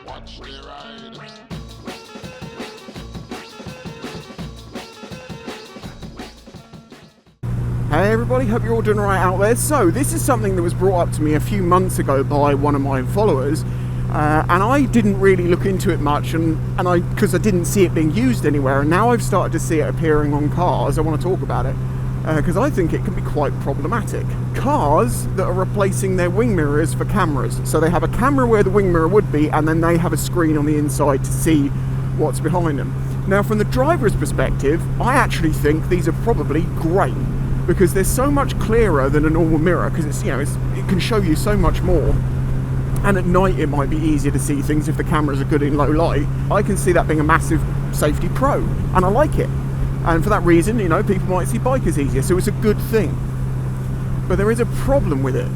Watch the ride. Hey everybody, hope you're all doing alright out there. So this is something that was brought up to me a few months ago by one of my followers, and I didn't really look into it much, because I didn't see it being used anywhere, and now I've started to see it appearing on cars. I want to talk about it because I think it can be quite problematic. Cars that are replacing their wing mirrors for cameras. So they have a camera where the wing mirror would be, and then they have a screen on the inside to see what's behind them. Now from the driver's perspective, I actually think these are probably great, because they're so much clearer than a normal mirror, because it's, it can show you so much more. And at night it might be easier to see things if the cameras are good in low light. I can see that being a massive safety pro, and I like it. And for that reason, people might see bikers easier, so it's a good thing. But there is a problem with it,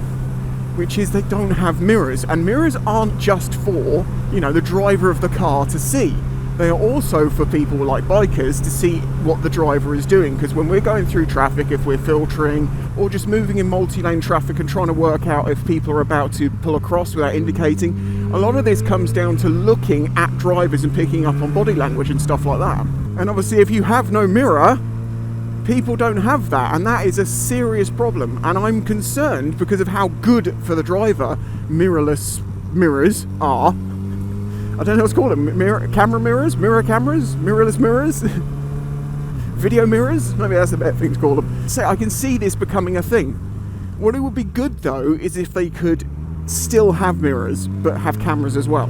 which is they don't have mirrors, and mirrors aren't just for, the driver of the car to see. They are also for people like bikers to see what the driver is doing, because when we're going through traffic, if we're filtering or just moving in multi-lane traffic and trying to work out if people are about to pull across without indicating, a lot of this comes down to looking at drivers and picking up on body language and stuff like that. And obviously if you have no mirror, people don't have that, and that is a serious problem. And I'm concerned because of how good for the driver mirrorless mirrors are. I don't know what's called them. Camera mirrors? Mirror cameras? Mirrorless mirrors? Video mirrors? Maybe that's the better thing to call them. So I can see this becoming a thing. What it would be good though is if they could still have mirrors but have cameras as well.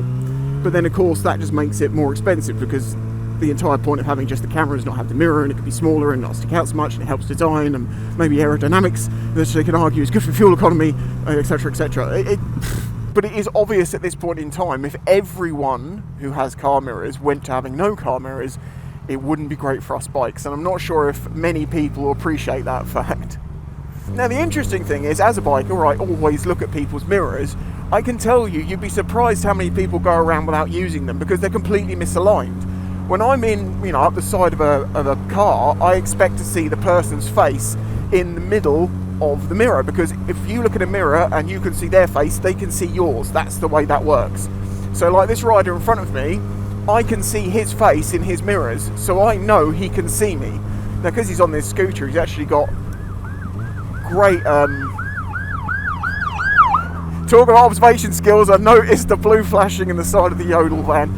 But then of course that just makes it more expensive, because the entire point of having just the camera is not have the mirror, and it could be smaller and not stick out so much, and it helps design and maybe aerodynamics, which they can argue is good for fuel economy, etc, etc. But it is obvious at this point in time, if everyone who has car mirrors went to having no car mirrors, it wouldn't be great for us bikes. And I'm not sure if many people will appreciate that fact. Now the interesting thing is, as a biker, I always look at people's mirrors. I can tell you, you'd be surprised how many people go around without using them, because they're completely misaligned. When I'm in, up the side of a car, I expect to see the person's face in the middle of the mirror, because if you look at a mirror and you can see their face, they can see yours. That's the way that works. So like this rider in front of me, I can see his face in his mirrors, so I know he can see me. Now because he's on this scooter, he's actually got great talk about observation skills. I noticed the blue flashing in the side of the Yodel van.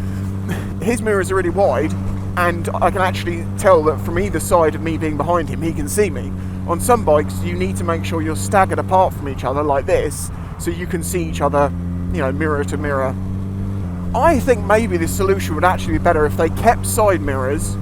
His mirrors are really wide, and I can actually tell that from either side of me being behind him, he can see me. On some bikes, you need to make sure you're staggered apart from each other like this, so you can see each other, mirror to mirror. I think maybe this solution would actually be better if they kept side mirrors,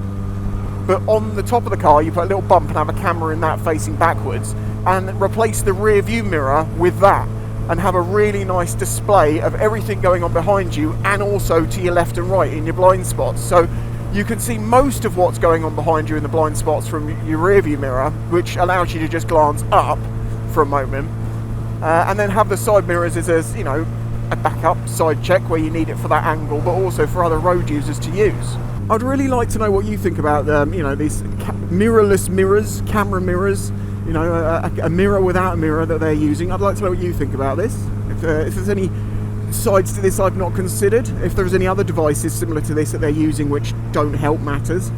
but on the top of the car, you put a little bump and have a camera in that facing backwards, and replace the rear view mirror with that, and have a really nice display of everything going on behind you, and also to your left and right in your blind spots. So you can see most of what's going on behind you in the blind spots from your rear view mirror, which allows you to just glance up for a moment, and then have the side mirrors as a backup side check where you need it for that angle, but also for other road users to use. I'd really like to know what you think about these mirrorless mirrors, camera mirrors, a mirror without a mirror that they're using. I'd like to know what you think about this. If there's any sides to this I've not considered, if there's any other devices similar to this that they're using which don't help matters.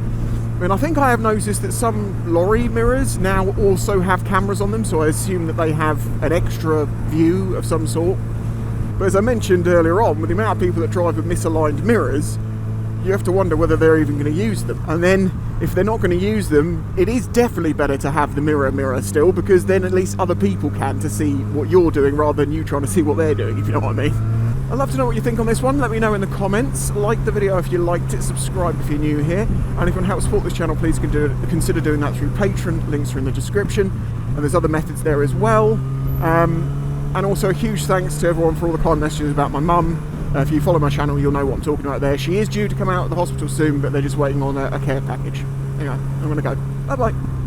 I think I have noticed that some lorry mirrors now also have cameras on them, so I assume that they have an extra view of some sort. But as I mentioned earlier on, with the amount of people that drive with misaligned mirrors, you have to wonder whether they're even going to use them. And then if they're not going to use them, it is definitely better to have the mirror still, because then at least other people can to see what you're doing rather than you trying to see what they're doing, if you know what I mean. I'd love to know what you think on this one. Let me know in the comments. Like the video if you liked it, subscribe if you're new here, and if you want to help support this channel, please consider doing that through Patreon. Links are in the description, and there's other methods there as well. And also a huge thanks to everyone for all the kind messages about my mum. If you follow my channel, you'll know what I'm talking about there. She is due to come out of the hospital soon, but they're just waiting on a care package. Anyway, I'm going to go. Bye-bye.